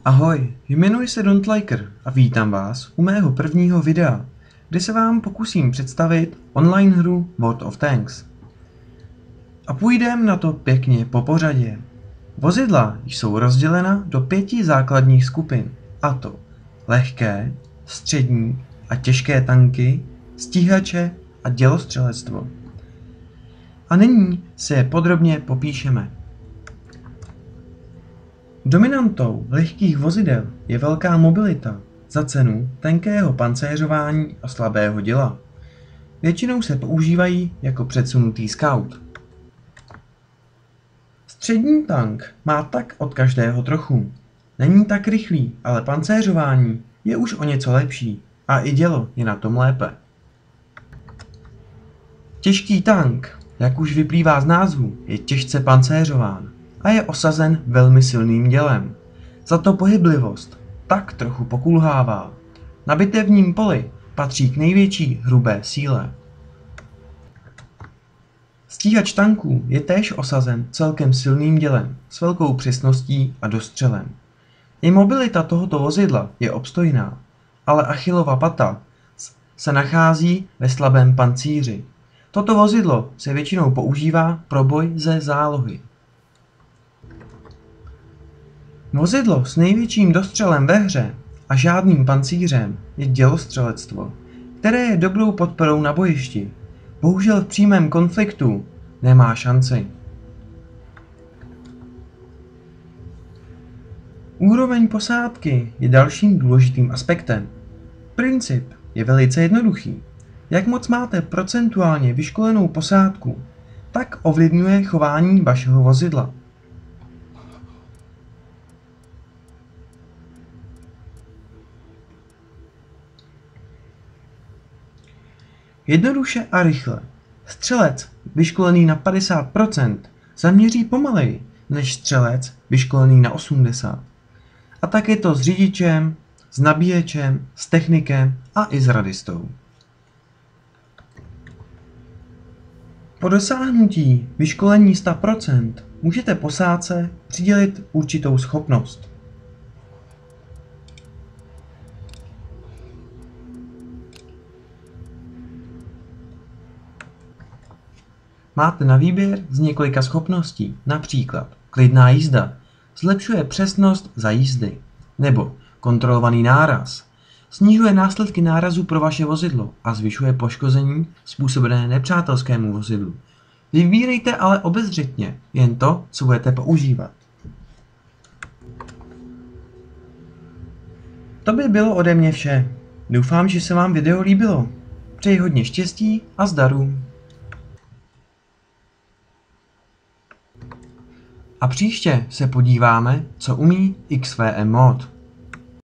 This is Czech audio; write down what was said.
Ahoj, jmenuji se Dontliker a vítám vás u mého prvního videa, kde se vám pokusím představit online hru World of Tanks. A půjdeme na to pěkně po pořadě. Vozidla jsou rozdělena do 5 základních skupin, a to lehké, střední a těžké tanky, stíhače a dělostřelectvo. A nyní si je podrobně popíšeme. Dominantou lehkých vozidel je velká mobilita za cenu tenkého pancéřování a slabého děla. Většinou se používají jako předsunutý scout. Střední tank má tak od každého trochu. Není tak rychlý, ale pancéřování je už o něco lepší a i dělo je na tom lépe. Těžký tank, jak už vyplývá z názvu, je těžce pancéřován a je osazen velmi silným dělem. Za to pohyblivost tak trochu pokulhává. Na bitevním poli patří k největší hrubé síle. Stíhač tanků je též osazen celkem silným dělem s velkou přesností a dostřelem. I mobilita tohoto vozidla je obstojná, ale Achillova pata se nachází ve slabém pancíři. Toto vozidlo se většinou používá pro boj ze zálohy. Vozidlo s největším dostřelem ve hře a žádným pancířem je dělostřelectvo, které je dobrou podporou na bojišti. Bohužel v přímém konfliktu nemá šanci. Úroveň posádky je dalším důležitým aspektem. Princip je velice jednoduchý. Jak moc máte procentuálně vyškolenou posádku, tak ovlivňuje chování vašeho vozidla. Jednoduše a rychle. Střelec vyškolený na 50% zaměří pomaleji než střelec vyškolený na 80%. A tak je to s řidičem, s nabíječem, s technikem a i s radistou. Po dosáhnutí vyškolení 100% můžete posádce přidělit určitou schopnost. Máte na výběr z několika schopností, například klidná jízda, zlepšuje přesnost za jízdy, nebo kontrolovaný náraz, snižuje následky nárazu pro vaše vozidlo a zvyšuje poškození způsobené nepřátelskému vozidlu. Vybírejte ale obezřetně jen to, co budete používat. To by bylo ode mě vše. Doufám, že se vám video líbilo. Přeji hodně štěstí a zdaru. A příště se podíváme, co umí XVM mod.